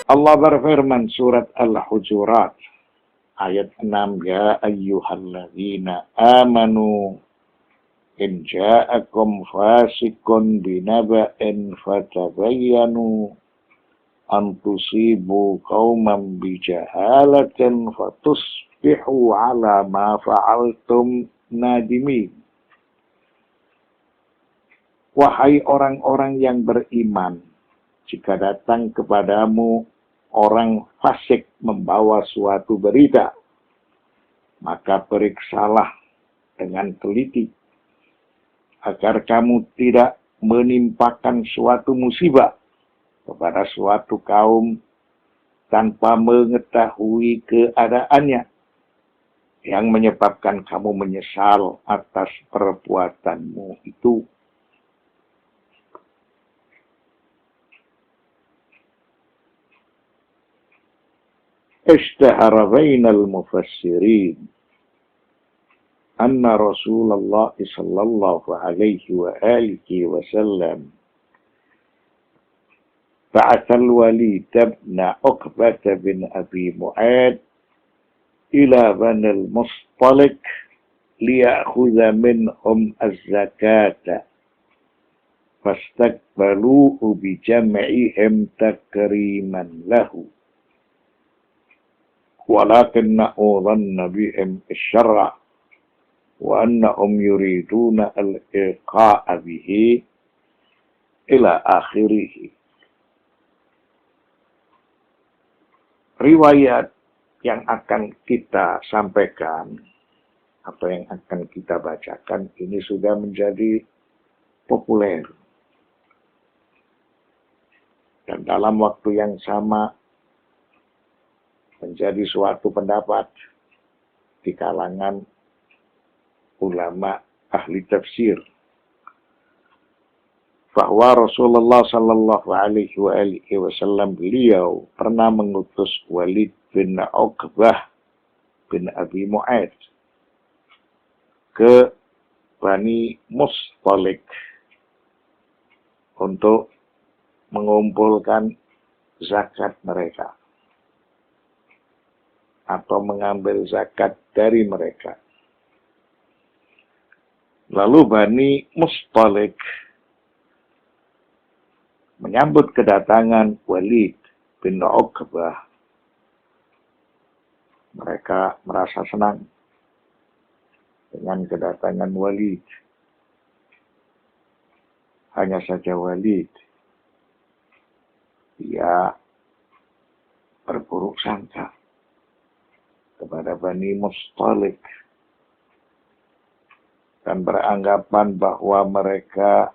Allah berfirman surat Al-Hujurat ayat 6, ya ayyuhalladzina amanu in ja'akum fasikun binaba'in fatabayyanu an tusibu qauman bijahalatin fatusbihu ala ma fa'altum nadimin. Wahai orang-orang yang beriman, jika datang kepadamu orang fasik membawa suatu berita, maka periksalah dengan teliti agar kamu tidak menimpakan suatu musibah kepada suatu kaum tanpa mengetahui keadaannya, yang menyebabkan kamu menyesal atas perbuatanmu itu. Ishtahara bainal mufassirin anna Rasulullah sallallahu alaihi wa alihi wa sallam بعث الوليد بن عقبة بن أبي معاذ إلى بني المصطلق ليأخذ منهم الزكاة فاستقبلوه بجمعهم تكريما له ولكنه ظن بهم الشر وأنهم يريدون الإلقاء به إلى آخره. Riwayat yang akan kita sampaikan atau yang akan kita bacakan ini sudah menjadi populer. Dan dalam waktu yang sama menjadi suatu pendapat di kalangan ulama ahli tafsir bahwa Rasulullah sallallahu alaihi wasallam beliau pernah mengutus Walid bin Uqbah bin Abi Mu'ad ke Bani Mustalik untuk mengumpulkan zakat mereka atau mengambil zakat dari mereka. Lalu Bani Mustalik menyambut kedatangan Walid bin Uqbah. Mereka merasa senang dengan kedatangan Walid. Hanya saja Walid, dia berburuk sangka kepada Bani Mustalik dan beranggapan bahwa mereka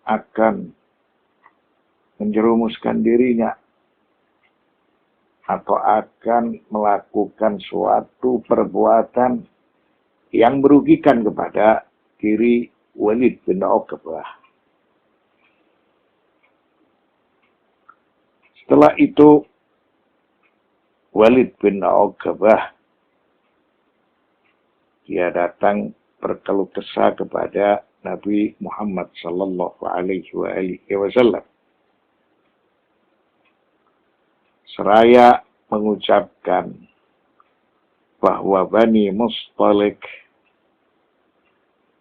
akan menjerumuskan dirinya atau akan melakukan suatu perbuatan yang merugikan kepada diri Walid bin Uqbah. Setelah itu Walid bin Uqbah dia datang berkeluh kesah kepada Nabi Muhammad sallallahu alaihi wasallam. Seraya mengucapkan bahwa Bani Mustalik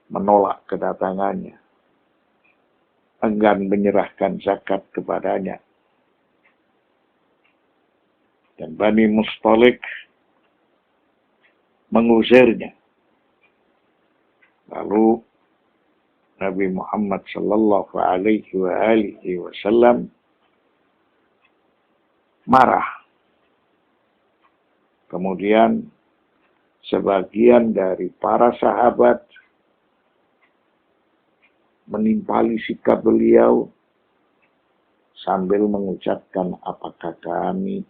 menolak kedatangannya, enggan menyerahkan zakat kepadanya. Dan Bani Mustalik mengusirnya. Lalu Nabi Muhammad sallallahu alaihi wasallam marah. Kemudian sebagian dari para sahabat menimpali sikap beliau sambil mengucapkan, apakah kami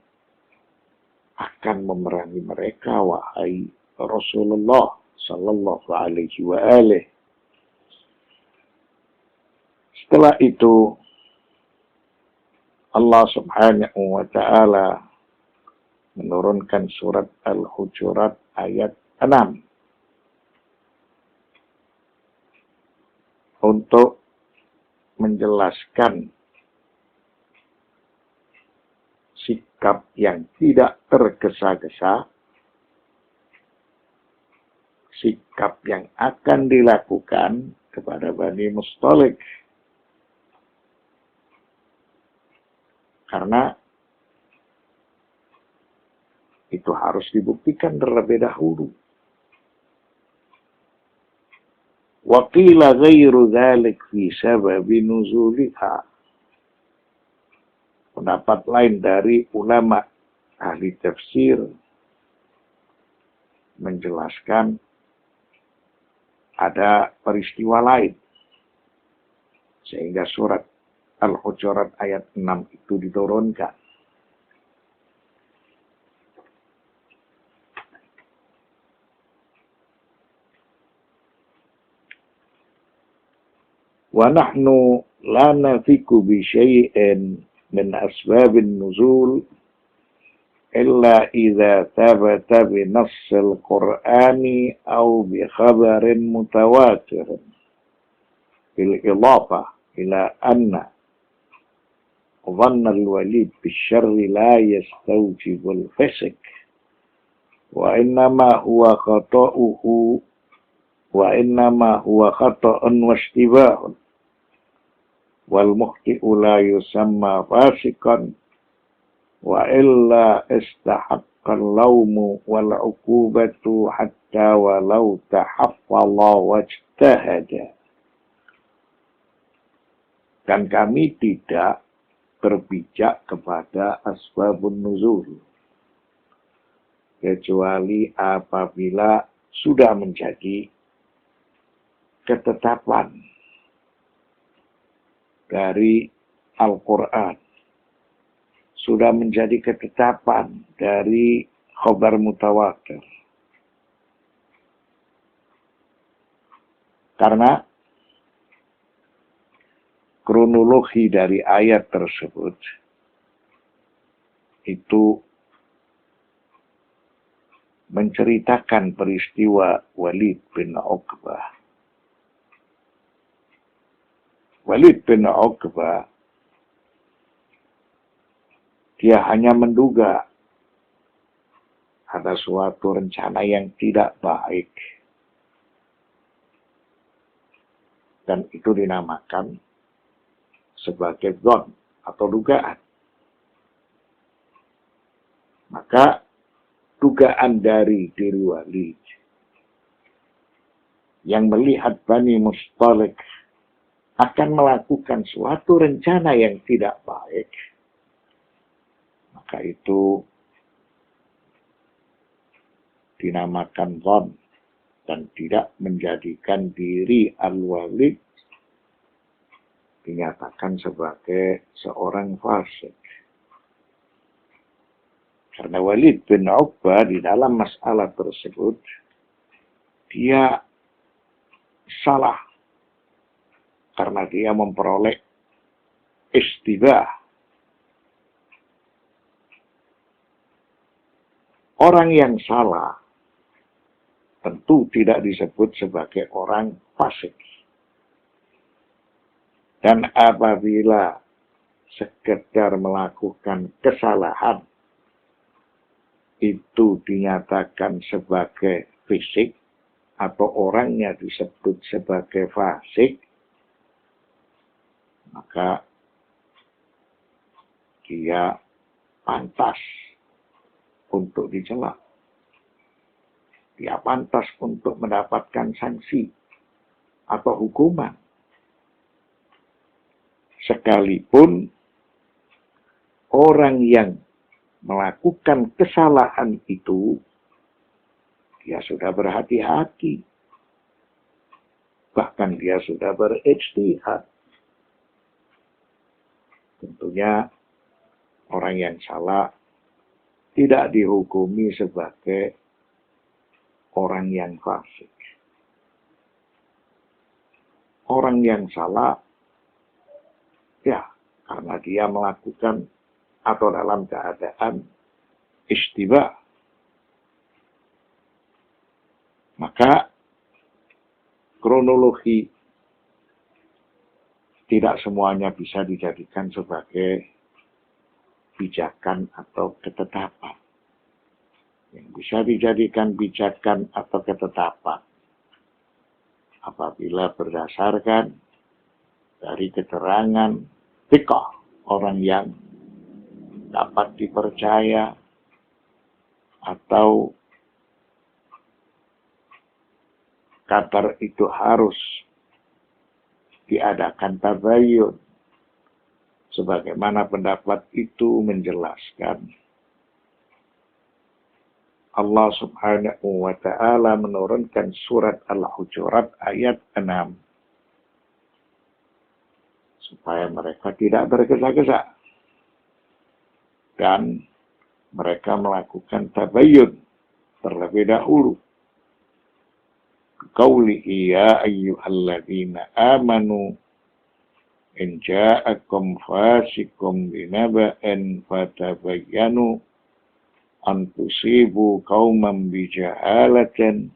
akan memerangi mereka, wahai Rasulullah sallallahu alaihi wa alihi. Setelah itu Allah subhanahu wa ta'ala menurunkan surat Al-Hujurat ayat 6 untuk menjelaskan sikap yang tidak tergesa-gesa, sikap yang akan dilakukan kepada Bani Mustalik. Karena itu harus dibuktikan terlebih dahulu. Wa qila ghairu dzalik fi sababi nuzuliha. Pendapat lain dari ulama ahli tafsir menjelaskan ada peristiwa lain sehingga surat Al-Hujurat ayat 6 itu diturunkan. Wa nahnu la nafiku bi syai'in min asbabin nuzul illa idza thabata bi nassil qur'ani aw bi khabarin mutawatir bil idafa ila anna dhanna al-walid bisyarri la yastawjibu al-fisq wa innama huwa khata'uhu wa innama huwa khata'un washtibahun wal mukhti'u la yusamma fasikan wa illa istahaqqa al-lawmu wal 'uqubatu hatta walau tahaffala wajtahada. Dan kami tidak berpijak kepada asbabun nuzul kecuali apabila sudah menjadi ketetapan dari Al-Quran, sudah menjadi ketetapan dari khabar mutawatir. Karena kronologi dari ayat tersebut itu menceritakan peristiwa Walid bin Uqbah. Walid bin Uqbah, dia hanya menduga ada suatu rencana yang tidak baik. Dan itu dinamakan sebagai dzon atau dugaan. Maka dugaan dari diri Walid yang melihat Bani Mustalik akan melakukan suatu rencana yang tidak baik, maka itu dinamakan dzon dan tidak menjadikan diri Al-Walid dinyatakan sebagai seorang fasik. Karena Walid bin Uqbah di dalam masalah tersebut dia salah karena dia memperoleh istibah. Orang yang salah tentu tidak disebut sebagai orang fasik. Dan apabila sekedar melakukan kesalahan itu dinyatakan sebagai fisik atau orangnya disebut sebagai fasik, maka dia pantas untuk dicela. Dia pantas untuk mendapatkan sanksi atau hukuman. Sekalipun orang yang melakukan kesalahan itu, dia sudah berhati-hati. Bahkan dia sudah berijtihad. Tentunya orang yang salah tidak dihukumi sebagai orang yang fasik. Orang yang salah, ya, karena dia melakukan atau dalam keadaan istibah, maka kronologi tidak semuanya bisa dijadikan sebagai pijakan atau ketetapan. Yang bisa dijadikan pijakan atau ketetapan apabila berdasarkan dari keterangan thiqah, orang yang dapat dipercaya, atau kabar itu harus diadakan tabayyun, sebagaimana pendapat itu menjelaskan Allah Subhanahu wa ta'ala menurunkan surat Al-Hujurat ayat 6 supaya mereka tidak bergesa-gesa dan mereka melakukan tabayyun terlebih dahulu. Qaulihi ya ayyuhalladzina amanu in ja'akum fasikum binaba'in fatabayyanu an tusibu qauman bijahalatin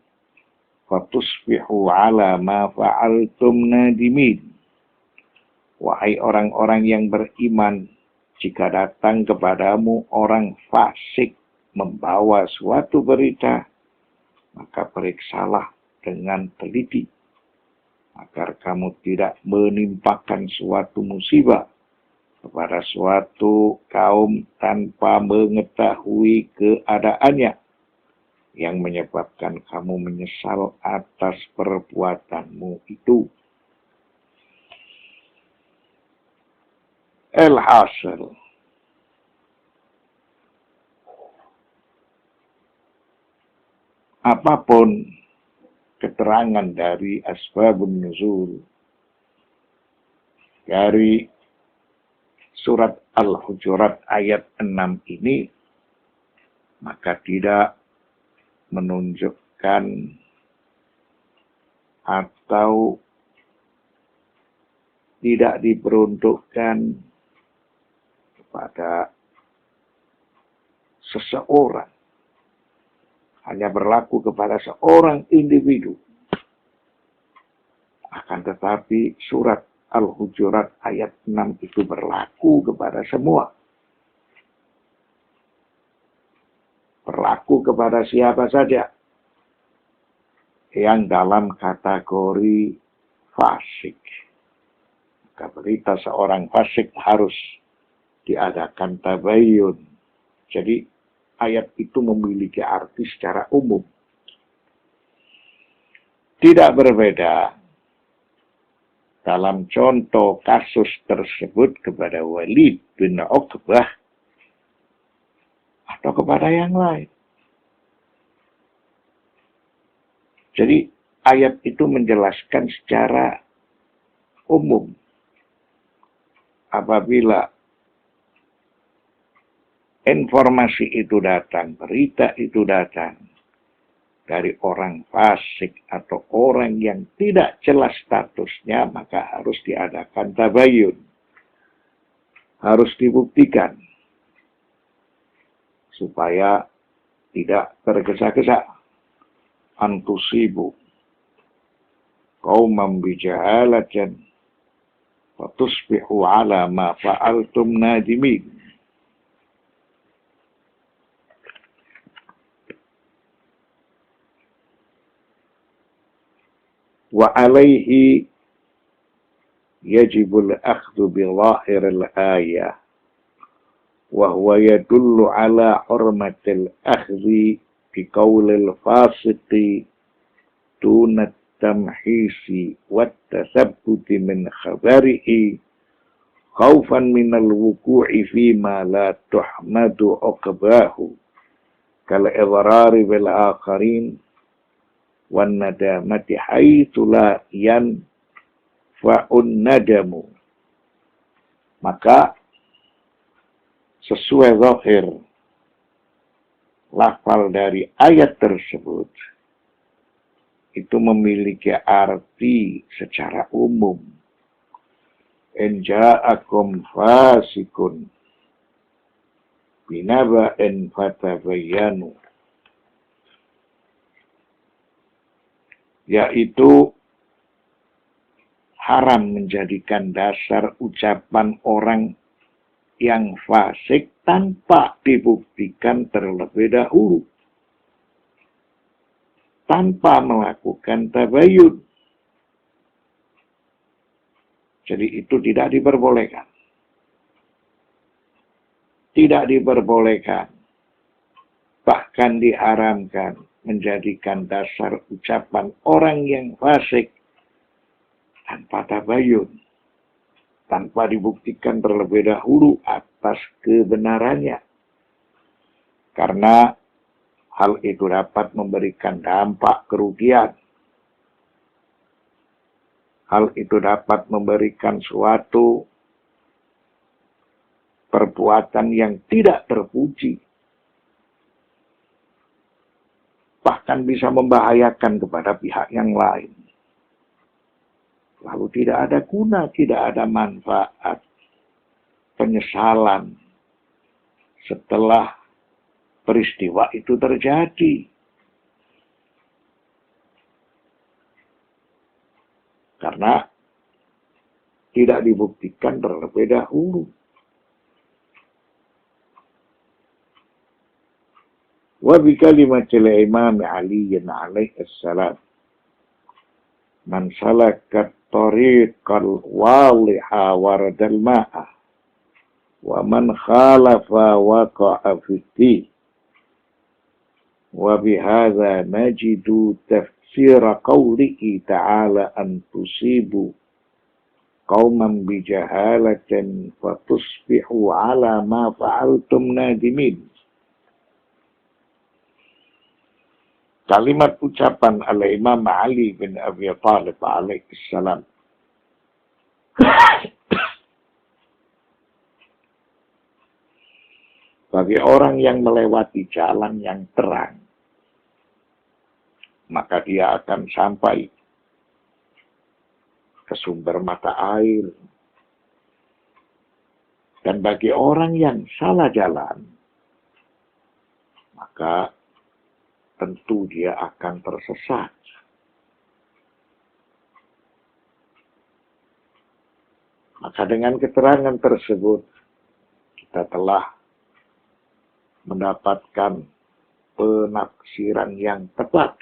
fatusbihu ala ma fa'altum nadimin. Wahai orang-orang yang beriman, jika datang kepadamu orang fasik membawa suatu berita, maka periksalah dengan teliti, agar kamu tidak menimpakan suatu musibah kepada suatu kaum tanpa mengetahui keadaannya, yang menyebabkan kamu menyesal atas perbuatanmu itu. Al-hasil, apapun keterangan dari asbabun nuzul dari surat Al-Hujurat ayat 6 ini, maka tidak menunjukkan atau tidak diperuntukkan pada seseorang, hanya berlaku kepada seorang individu. Akan tetapi surat Al-Hujurat ayat 6 itu berlaku kepada semua. Berlaku kepada siapa saja yang dalam kategori fasik. Maka berita seorang fasik harus diadakan tabayyun. Jadi ayat itu memiliki arti secara umum. Tidak berbeda dalam contoh kasus tersebut kepada Walid bin Uqbah atau kepada yang lain. Jadi ayat itu menjelaskan secara umum. Apabila informasi itu datang, berita itu datang dari orang fasik atau orang yang tidak jelas statusnya, maka harus diadakan tabayyun. Harus dibuktikan supaya tidak tergesa-gesa. Antusibu qauman bijahalatin fatusbihu ala ma fa'altum nadimin. Wa alaihi yajibul akhdhu bi zahiril ayah wa huwa yadullu ala hurmatil akhdhi bi qawlil fasiqi dunat tamhisi wat tasabbuti min khabarihi khaufan minal wuku'i fima la tuhmadu uqbahu kal idrari bil akharin wan nadamati haitsu la yanfa'un nadamu. Maka sesuai zahir lafal dari ayat tersebut itu memiliki arti secara umum. In ja'akum fasikun binaba'in fatabayyanu, yaitu haram menjadikan dasar ucapan orang yang fasik tanpa dibuktikan terlebih dahulu, tanpa melakukan tabayun. Jadi itu tidak diperbolehkan. Tidak diperbolehkan. Bahkan diharamkan menjadikan dasar ucapan orang yang fasik tanpa tabayun, tanpa dibuktikan terlebih dahulu atas kebenarannya. Karena hal itu dapat memberikan dampak kerugian. Hal itu dapat memberikan suatu perbuatan yang tidak terpuji. Bahkan bisa membahayakan kepada pihak yang lain. Lalu tidak ada guna, tidak ada manfaat, penyesalan setelah peristiwa itu terjadi. Karena tidak dibuktikan terlebih dahulu. Wa bi kalimatil Imam Ali alaihi salam, man salaka tariqal waliha waradal ma'a wa man khalafa waqa'a fi. Wa bihadza najidu tafsira qawlihi ta'ala an tusibu qauman bijahalatin fatusbihu ala ma fa'altum nadimin. Kalimat ucapan oleh Imam Ali bin Abi Thalib alaihissalam. Bagi orang yang melewati jalan yang terang, maka dia akan sampai ke sumber mata air. Dan bagi orang yang salah jalan, maka tentu dia akan tersesat. Maka dengan keterangan tersebut, kita telah mendapatkan penafsiran yang tepat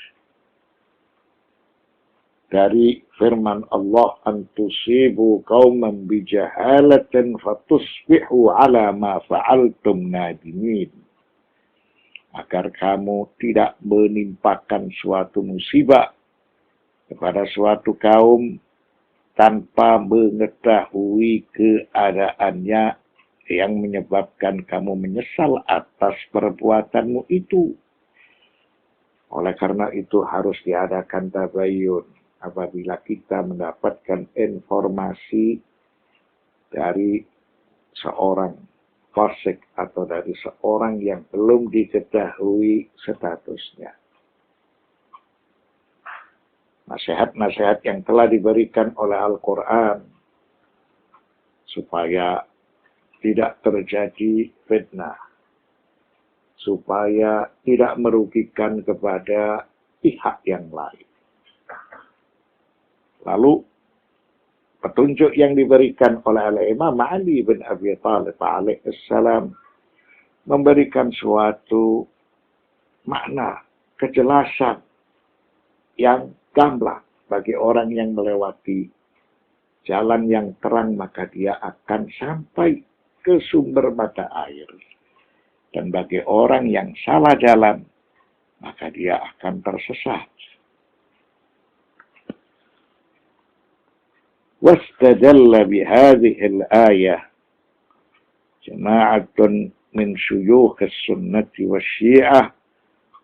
dari firman Allah, antusibu qauman bijahalatin fatusbihu ala ma fa'altum nadimin. Agar kamu tidak menimpakan suatu musibah kepada suatu kaum tanpa mengetahui keadaannya yang menyebabkan kamu menyesal atas perbuatanmu itu. Oleh karena itu harus diadakan tabayun apabila kita mendapatkan informasi dari seorang fasik atau dari seorang yang belum diketahui statusnya. Nasihat-nasihat yang telah diberikan oleh Al-Quran supaya tidak terjadi fitnah, supaya tidak merugikan kepada pihak yang lain. Lalu petunjuk yang diberikan oleh Imam Ali bin Abi Thalib alaihissalam memberikan suatu makna, kejelasan yang gamblang bagi orang yang melewati jalan yang terang, maka dia akan sampai ke sumber mata air. Dan bagi orang yang salah jalan, maka dia akan tersesat. واستدل بهذه الآية جماعة من شيوخ السنة والشيعة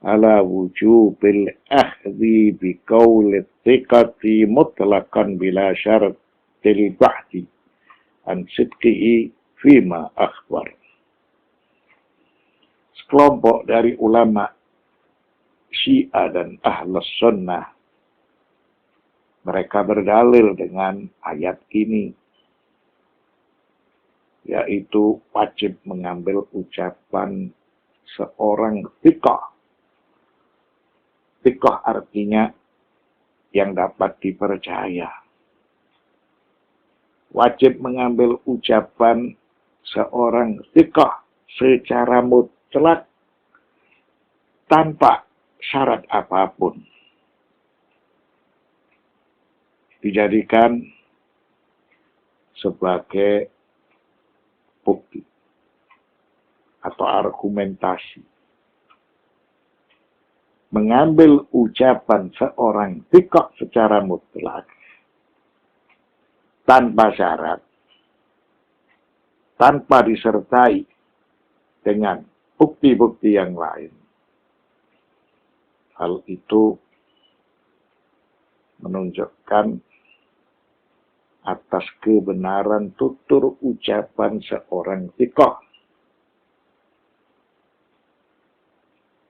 على وجوب الأخذ بقول الثقة مطلقا بلا شرط البحث عن صدقه فيما أخبر. Sekelompok dari ulama Syiah dan Ahlus Sunnah, mereka berdalil dengan ayat ini, yaitu wajib mengambil ucapan seorang thiqah. Thiqah artinya yang dapat dipercaya. Wajib mengambil ucapan seorang thiqah secara mutlak tanpa syarat apapun dijadikan sebagai bukti atau argumentasi. Mengambil ucapan seorang thiqah secara mutlak tanpa syarat, tanpa disertai dengan bukti-bukti yang lain. Hal itu menunjukkan atas kebenaran tutur ucapan seorang thiqah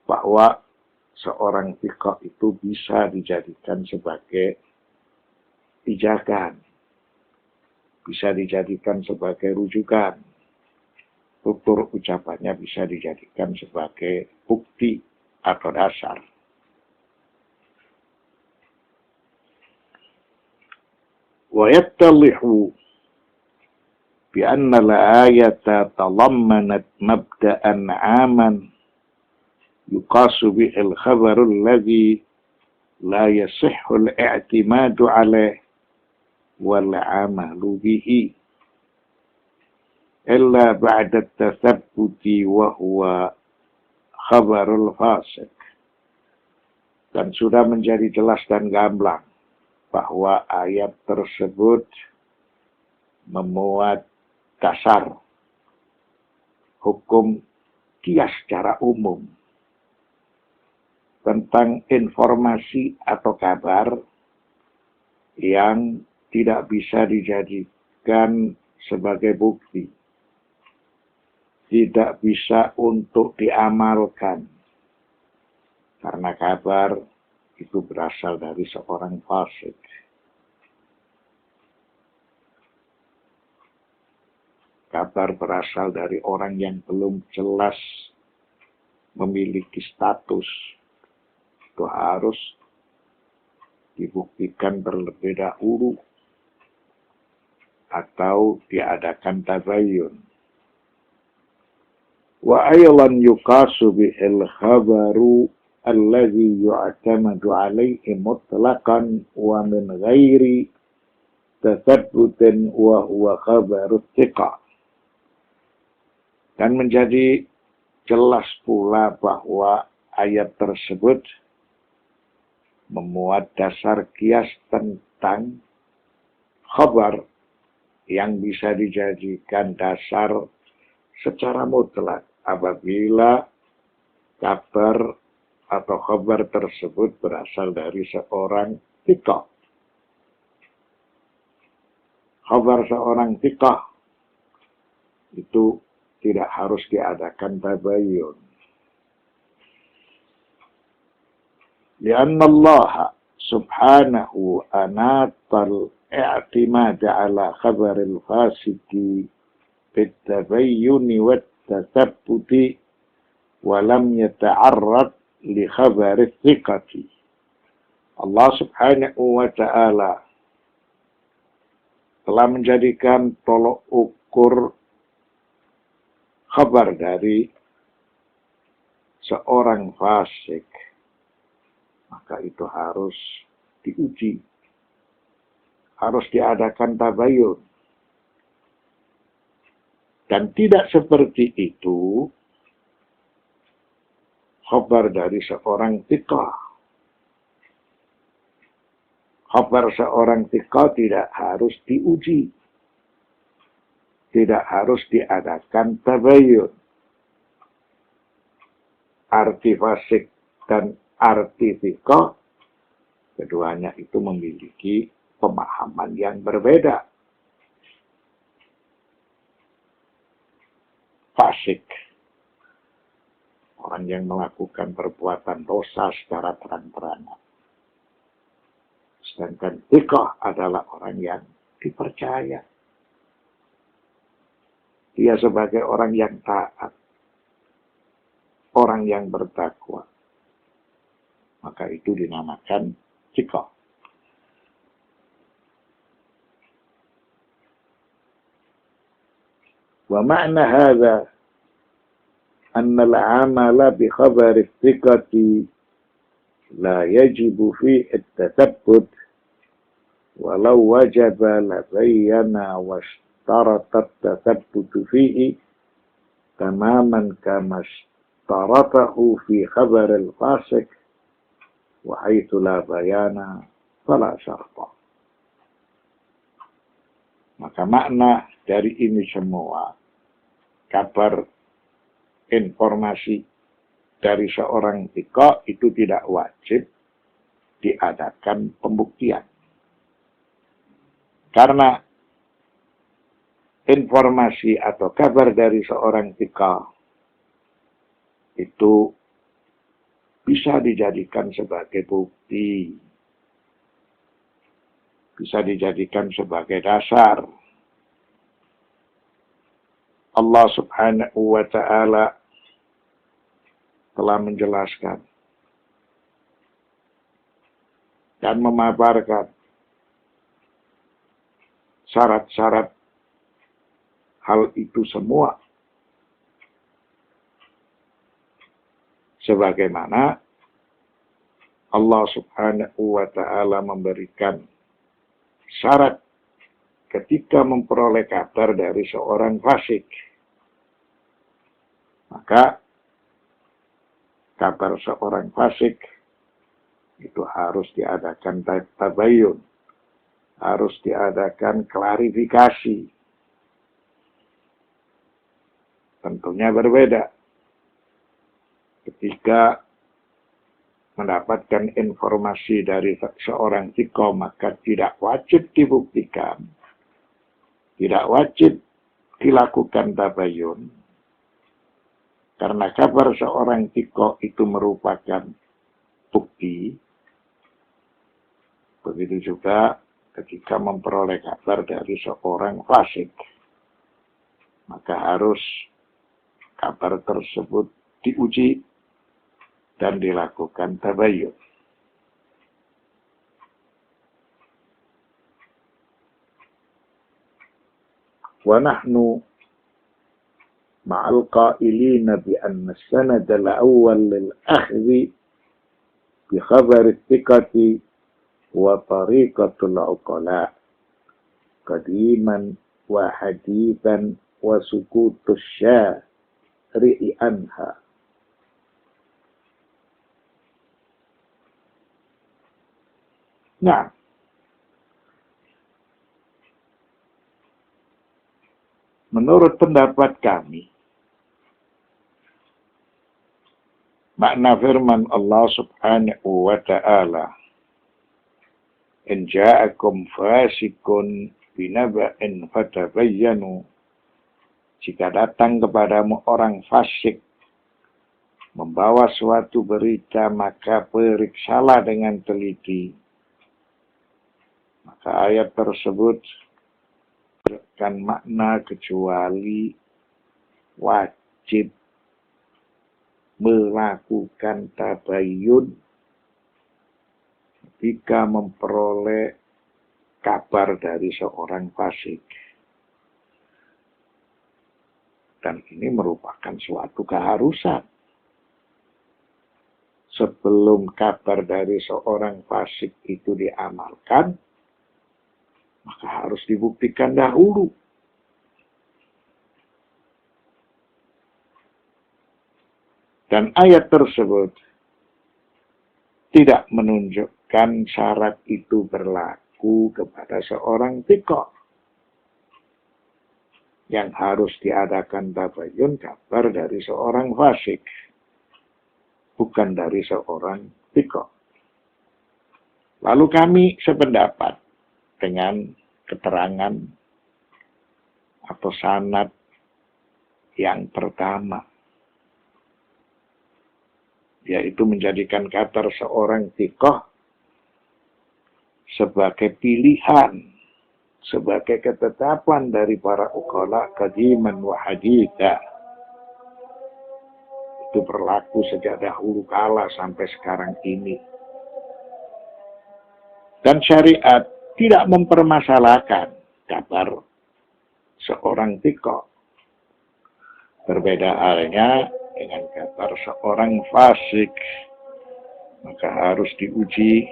bahwa seorang thiqah itu bisa dijadikan sebagai pijakan, bisa dijadikan sebagai rujukan. Tutur ucapannya bisa dijadikan sebagai bukti atau dasar. ويتضح بأن الآية تضمنت مبدأ عاما يقاس به الخبر الذي لا يصح الاعتماد عليه والعمل به إلا بعد التثبت وهو خبر الفاسق. Dan sudah menjadi jelas dan gamblang bahwa ayat tersebut memuat dasar hukum qiyas secara umum tentang informasi atau kabar yang tidak bisa dijadikan sebagai bukti, tidak bisa untuk diamalkan, karena kabar itu berasal dari seorang fasik. Kabar berasal dari orang yang belum jelas memiliki status. Itu harus dibuktikan terlebih dahulu atau diadakan tabayyun. Wa aylan yuqasu bihil khabaru alladhi yu'tamadu alaihi mutlaqan wa min ghairi tathabbutin wa huwa khabarut thiqah. Dan menjadi jelas pula bahwa ayat tersebut memuat dasar qiyas tentang khabar yang bisa dijadikan dasar secara mutlak apabila kabar atau khabar tersebut berasal dari seorang thiqah. Khabar seorang thiqah itu tidak harus diadakan tabayyun. Lianna Allah subhanahu anatal i'timad ala khabaril fasiki bitabayyuni wat tathabbuti wa lam yata'arrad li khabaril thiqati. Allah subhanahu wa ta'ala telah menjadikan tolok ukur kabar dari seorang fasik, maka itu harus diuji, harus diadakan tabayyun. Dan tidak seperti itu kabar dari seorang thiqah. Kabar seorang thiqah tidak harus diuji, tidak harus diadakan tabayyun. Arti fasik dan arti thiqah, keduanya itu memiliki pemahaman yang berbeda. Fasik, orang yang melakukan perbuatan dosa secara terang-terangan. Sedangkan thiqah adalah orang yang dipercaya. Dia sebagai orang yang taat, orang yang bertakwa. Maka itu dinamakan thiqah. Wa ma'na hadha anna al-amala bi khabar thiqati la yajibu fi at-tathabbut walau wajaba la bayyana wa ishtarata at-tathabbut fihi tamaman kama ishtaratahu fi khabar al-fasiq wa haitsu la bayana fala syarta. Maka makna dari ini semua, kabar, informasi dari seorang thiqah itu tidak wajib diadakan pembuktian. Karena informasi atau kabar dari seorang thiqah itu bisa dijadikan sebagai bukti, bisa dijadikan sebagai dasar. Allah Subhanahu wa ta'ala telah menjelaskan dan memaparkan syarat-syarat hal itu semua. Sebagaimana Allah Subhanahu wa ta'ala memberikan syarat ketika memperoleh kabar dari seorang fasik. Maka kabar seorang fasik itu harus diadakan tabayun, harus diadakan klarifikasi. Tentunya berbeda ketika mendapatkan informasi dari seorang thiqah, maka tidak wajib dibuktikan, tidak wajib dilakukan tabayun, karena kabar seorang thiqah itu merupakan bukti. Begitu juga ketika memperoleh kabar dari seorang fasik, maka harus kabar tersebut diuji dan dilakukan tabayun. Wa nahnu ma'al qailina bi anna as-sanad al-awwal lil-akhdhi bi khabar thiqati wa tariqatul uqala qadiman wa hadithan wa sukutus syari'i anha. Nah, menurut pendapat kami, makna firman Allah Subhanahu wa ta'ala, in ja'akum fasikun binaba'in fatabayyanu, jika datang kepadamu orang fasik membawa suatu berita, maka periksalah dengan teliti. Maka ayat tersebut bukan makna kecuali wajib melakukan tabayyun ketika memperoleh kabar dari seorang fasik. Dan ini merupakan suatu keharusan. Sebelum kabar dari seorang fasik itu diamalkan, maka harus dibuktikan dahulu. Dan ayat tersebut tidak menunjukkan syarat itu berlaku kepada seorang thiqah. Yang harus diadakan tabayun kabar dari seorang fasik, bukan dari seorang thiqah. Lalu kami sependapat dengan keterangan atau sanad yang pertama, yaitu menjadikan kabar seorang thiqah sebagai pilihan, sebagai ketetapan dari para uqala qadiman wa haditha. Itu berlaku sejak dahulu kala sampai sekarang ini. Dan syariat tidak mempermasalahkan kabar seorang thiqah. Berbeda halnya dengan kabar seorang fasik, maka harus diuji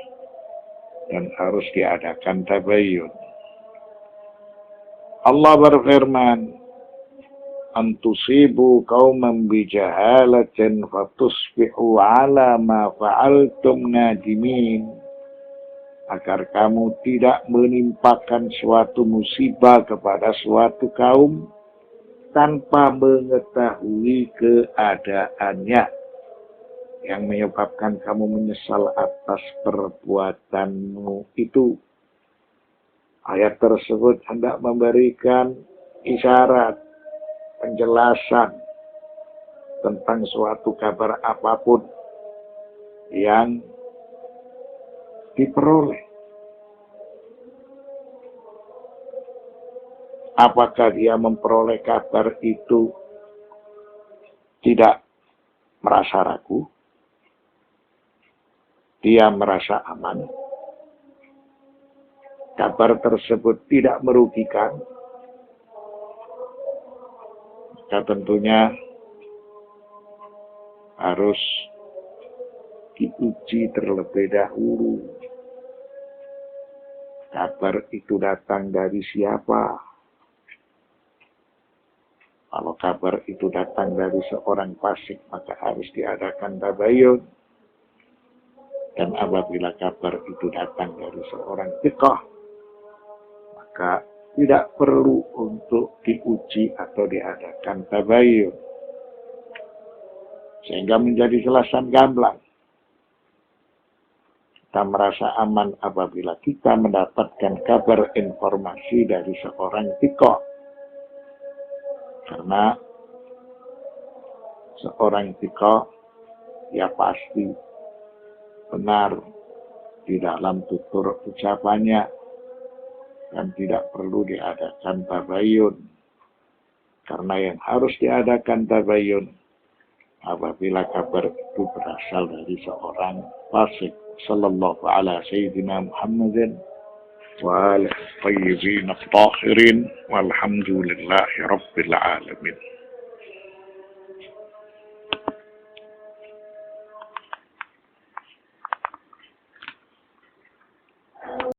dan harus diadakan tabayyun. Allah berfirman, "Antusibu qauman bijahalatin fatusbihu ala ma fa'altum nadimin." Agar kamu tidak menimpakan suatu musibah kepada suatu kaum tanpa mengetahui keadaannya, yang menyebabkan kamu menyesal atas perbuatanmu itu. Ayat tersebut hendak memberikan isyarat, penjelasan tentang suatu kabar apapun yang diperoleh. Apakah dia memperoleh kabar itu tidak merasa ragu? Dia merasa aman? Kabar tersebut tidak merugikan? Maka tentunya harus diuji terlebih dahulu. Kabar itu datang dari siapa? Kalau kabar itu datang dari seorang fasik, maka harus diadakan tabayyun. Dan apabila kabar itu datang dari seorang thiqah, maka tidak perlu untuk diuji atau diadakan tabayyun. Sehingga menjadi jelas dan gamblang. Kita merasa aman apabila kita mendapatkan kabar informasi dari seorang thiqah. Karena seorang thiqah, ya pasti benar di dalam tutur ucapannya dan tidak perlu diadakan tabayyun. Karena yang harus diadakan tabayyun apabila kabar itu berasal dari seorang fasik. Sallallahu ala sayyidina Muhammadin wa alihi tayyibin at-tahirin walhamdulillahi rabbil alamin.